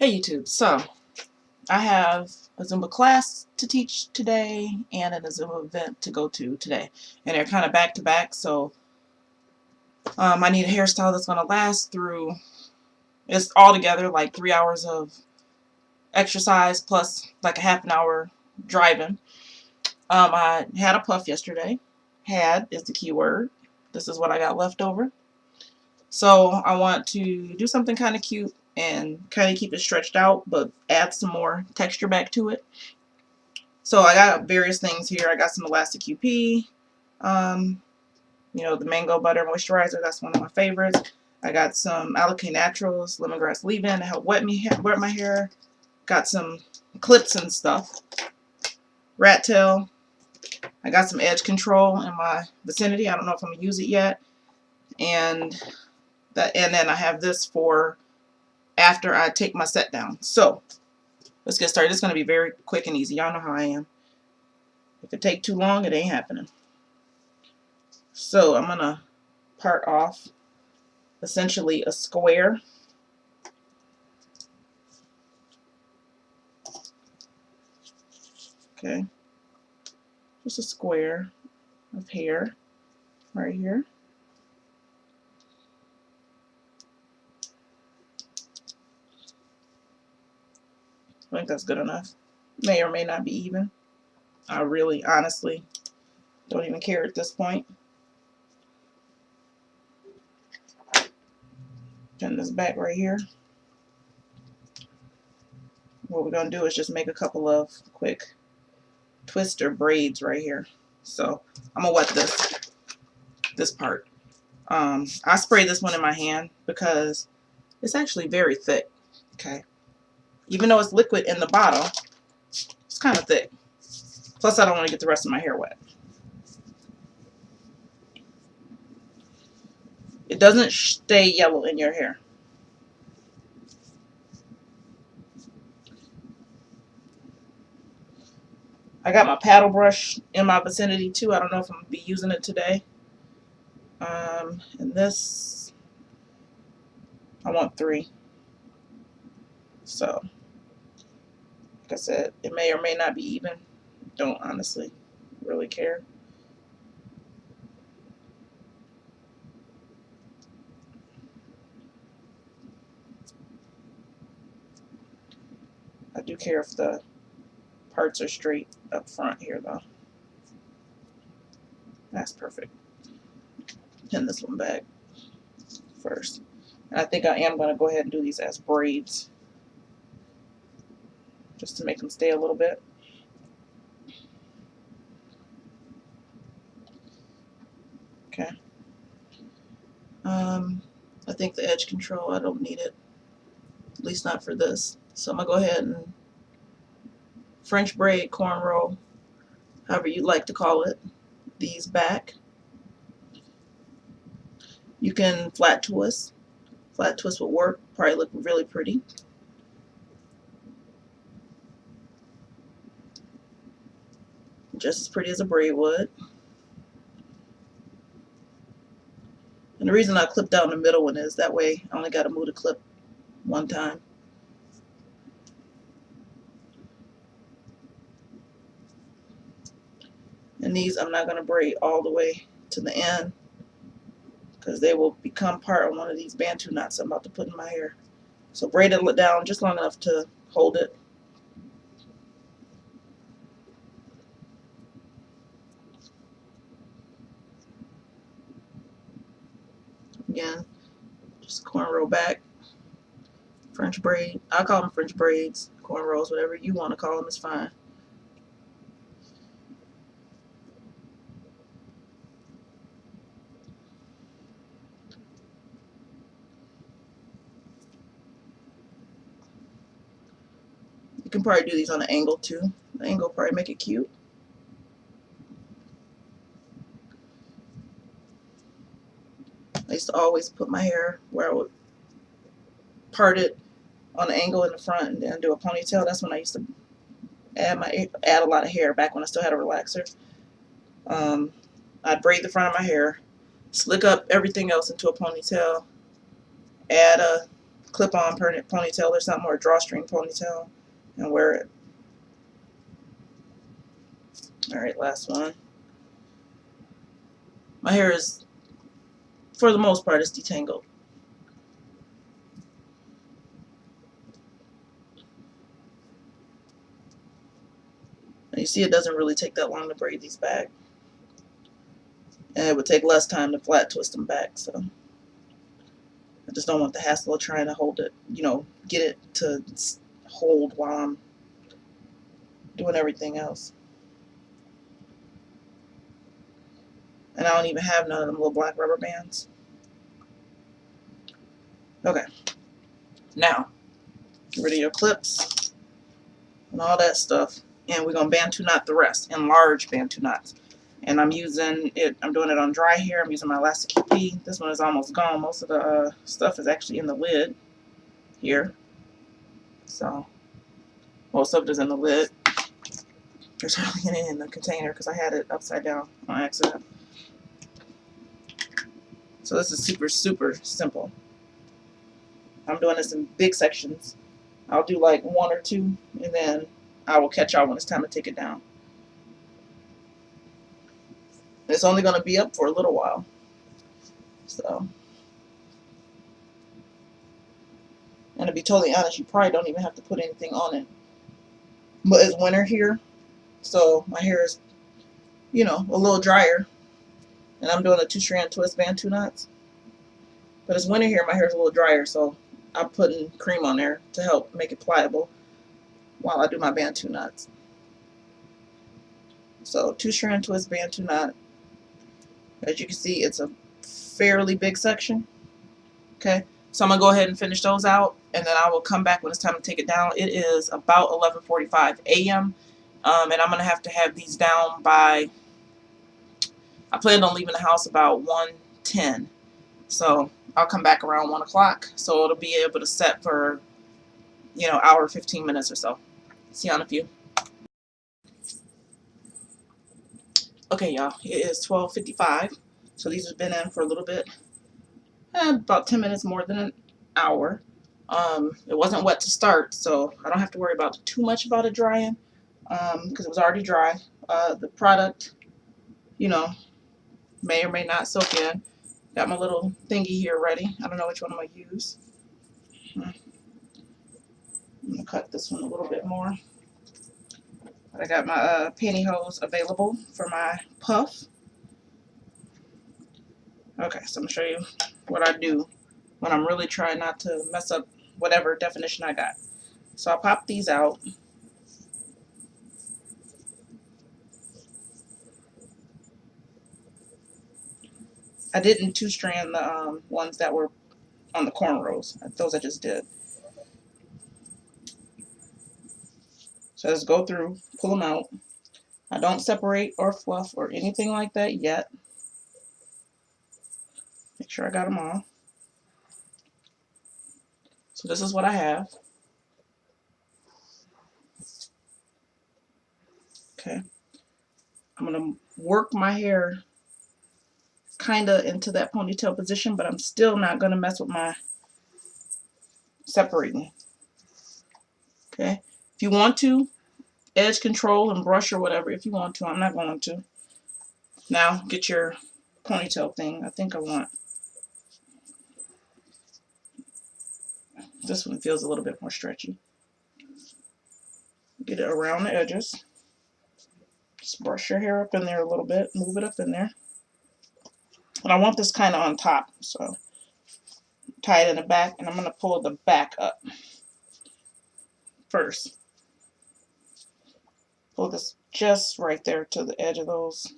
Hey YouTube, so I have a Zumba class to teach today and a Zumba event to go to today. And they're kind of back to back, so I need a hairstyle that's going to last through, it's all together like 3 hours of exercise plus like a half an hour driving. I had a puff yesterday. Had is the key word. This is what I got left over. So I want to do something kind of cute and kind of keep it stretched out, but add some more texture back to it. So I got various things here. I got some Elastic QP, the mango butter moisturizer. That's one of my favorites. I got some Alakae Naturals lemongrass leave-in to help wet my hair. Got some clips and stuff. Rat tail. I got some edge control in my vicinity. I don't know if I'm gonna use it yet. And then I have this for after I take my set down. So let's get started. It's gonna be very quick and easy. Y'all know how I am. If it takes too long, it ain't happening. So I'm going to part off essentially a square. Okay. Just a square of hair right here. I think that's good enough. May or may not be even. I really, honestly, don't even care at this point. Turn this back right here. What we're going to do is just make a couple of quick twister braids right here. So I'm going to wet this part. I spray this one in my hand because it's actually very thick. Okay. Even though it's liquid in the bottle, it's kind of thick. Plus, I don't want to get the rest of my hair wet. It doesn't stay yellow in your hair. I got my paddle brush in my vicinity too. I don't know if I'm going to be using it today. And this, I want 3. So, like I said, it may or may not be even. Don't honestly really care. I do care if the parts are straight up front here though. That's perfect. Pin this one back first. And I think I am going to go ahead and do these as braids just to make them stay a little bit. Okay. I think the edge control, I don't need it. At least not for this. So I'm going to go ahead and French braid, cornrow, however you'd like to call it, these back. You can flat twist. Flat twist would work. Probably look really pretty. Just as pretty as a braid would. And the reason I clipped down the middle one is that way I only got to move the clip one time. And these I'm not going to braid all the way to the end because they will become part of one of these Bantu knots I'm about to put in my hair. So braid it down just long enough to hold it. Again, just cornrow back, French braid. I call them French braids, cornrows, whatever you want to call them is fine. You can probably do these on an angle too. The angle will probably make it cute. I used to always put my hair where I would part it on an angle in the front and then do a ponytail. That's when I used to add a lot of hair back when I still had a relaxer. I'd braid the front of my hair, slick up everything else into a ponytail, add a clip-on ponytail or something, or a drawstring ponytail, and wear it. Alright, last one. My hair is, for the most part, is detangled. And you see it doesn't really take that long to braid these back. And it would take less time to flat twist them back, so I just don't want the hassle of trying to hold it, you know, get it to hold while I'm doing everything else. And I don't even have none of them little black rubber bands. Okay. Now, get rid of your clips and all that stuff. And we're going to Bantu knot the rest in large Bantu knots. And I'm using it, I'm doing it on dry hair. I'm using my elastic QP. This one is almost gone. Most of the stuff is actually in the lid here. So, most of it is in the lid. There's hardly any in the container because I had it upside down on accident. So this is super, super simple. I'm doing this in big sections. I'll do like one or two, and then I will catch y'all when it's time to take it down. It's only going to be up for a little while. So, and to be totally honest, you probably don't even have to put anything on it. But it's winter here, so my hair is, you know, a little drier. And I'm doing a 2-strand twist Bantu knots. But it's winter here, my hair is a little drier, so I'm putting cream on there to help make it pliable while I do my Bantu knots. So 2-strand twist Bantu knot. As you can see, it's a fairly big section. Okay, so I'm gonna go ahead and finish those out, and then I will come back when it's time to take it down. It is about 11:45 a.m. And I'm gonna have to have these down by, I planned on leaving the house about 1:10. So I'll come back around 1 o'clock. So it'll be able to set for, you know, hour, 15 minutes or so. See you in a few. Okay, y'all, it is 12:55. So these have been in for a little bit. About 10 minutes more than an hour. It wasn't wet to start, so I don't have to worry about too much about it drying, because it was already dry. The product, you know, may or may not soak in. Got my little thingy here ready. I don't know which one I'm going to use. I'm going to cut this one a little bit more. But I got my pantyhose available for my puff. Okay, so I'm going to show you what I do when I'm really trying not to mess up whatever definition I got. So I'll pop these out. I didn't 2-strand the ones that were on the cornrows. Those I just did. So just go through, pull them out. I don't separate or fluff or anything like that yet. Make sure I got them all. So this is what I have. Okay. I'm going to work my hair kind of into that ponytail position, but I'm still not going to mess with my separating. Okay. If you want to, edge control and brush or whatever if you want to. I'm not going to. Now get your ponytail thing. I think I want, this one feels a little bit more stretchy. Get it around the edges. Just brush your hair up in there a little bit. Move it up in there. And I want this kind of on top. So tie it in the back, and I'm going to pull the back up first. Pull this just right there to the edge of those.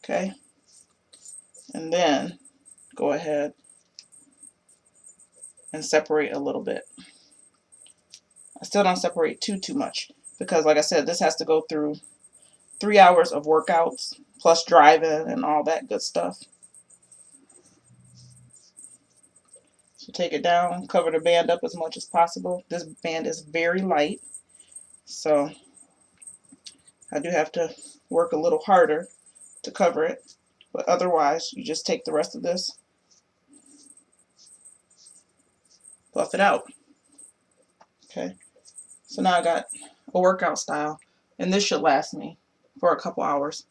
Okay. And then go ahead and separate a little bit. I still don't separate too much because, like I said, this has to go through 3 hours of workouts plus driving and all that good stuff. So take it down, cover the band up as much as possible. This band is very light, so I do have to work a little harder to cover it, but otherwise you just take the rest of this Buff it out. Okay. So now I got a workout style, and this should last me for a couple hours.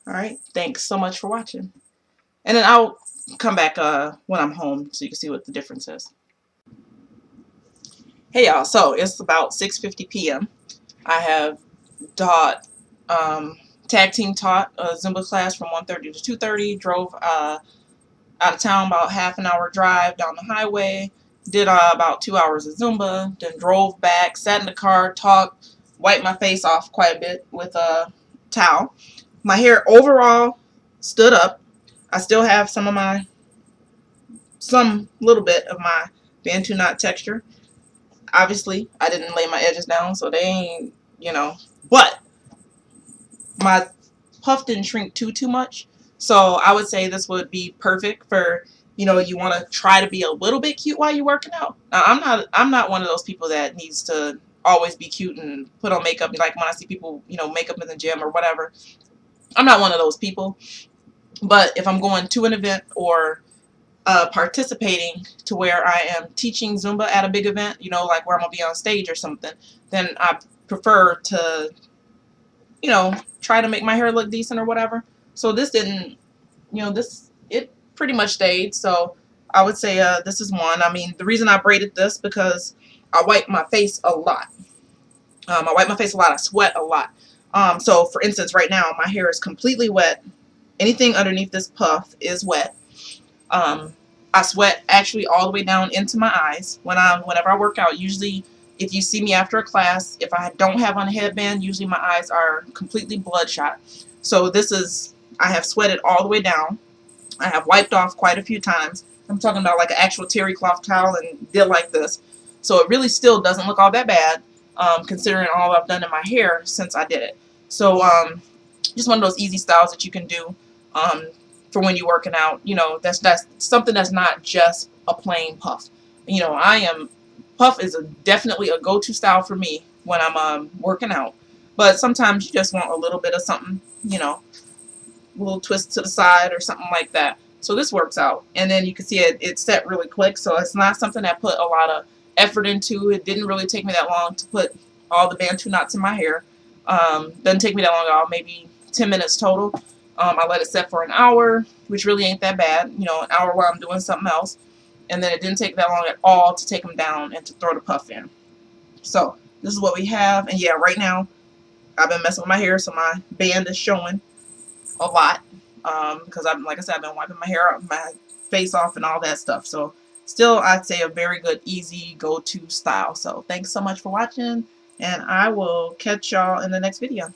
All right. Thanks so much for watching. And then I'll come back when I'm home so you can see what the difference is. Hey y'all, so it's about 6:50 p.m. I have taught tag team taught a Zumba class from 1:30 to 2:30. Drove out of town, about half an hour drive down the highway. Did about 2 hours of Zumba. Then drove back, sat in the car, talked, wiped my face off quite a bit with a towel. My hair overall stood up. I still have some little bit of my Bantu knot texture. Obviously, I didn't lay my edges down, so they ain't, but my puff didn't shrink too much. So I would say this would be perfect for, you want to try to be a little bit cute while you're working out. Now, I'm not one of those people that needs to always be cute and put on makeup. Like when I see people, makeup in the gym or whatever. I'm not one of those people. But if I'm going to an event or participating to where I am teaching Zumba at a big event, like where I'm going to be on stage or something, then I prefer to, try to make my hair look decent or whatever. So this didn't, it pretty much stayed. So I would say this is one. I mean, the reason I braided this because I wipe my face a lot. I wipe my face a lot. I sweat a lot. So for instance, right now, my hair is completely wet. Anything underneath this puff is wet. I sweat actually all the way down into my eyes whenever I work out. Usually, if you see me after a class, if I don't have on a headband, usually my eyes are completely bloodshot. So I have sweated all the way down. I have wiped off quite a few times. I'm talking about like an actual terry cloth towel and did like this. So it really still doesn't look all that bad, considering all I've done in my hair since I did it. So just one of those easy styles that you can do for when you're working out. That's something that's not just a plain puff. Puff is definitely a go-to style for me when I'm working out. But sometimes you just want a little bit of something, a little twist to the side or something like that. So this works out. And then you can see it set really quick. So it's not something that put a lot of effort into. It didn't really take me that long to put all the Bantu knots in my hair. Doesn't take me that long at all, maybe 10 minutes total. I let it set for an hour, which really ain't that bad. An hour while I'm doing something else. And then it didn't take that long at all to take them down and to throw the puff in. So this is what we have. And yeah, right now I've been messing with my hair, so my band is showing a lot. Because like I said, I've been wiping my hair, my face off and all that stuff. So still, I'd say a very good, easy go-to style. So thanks so much for watching, and I will catch y'all in the next video.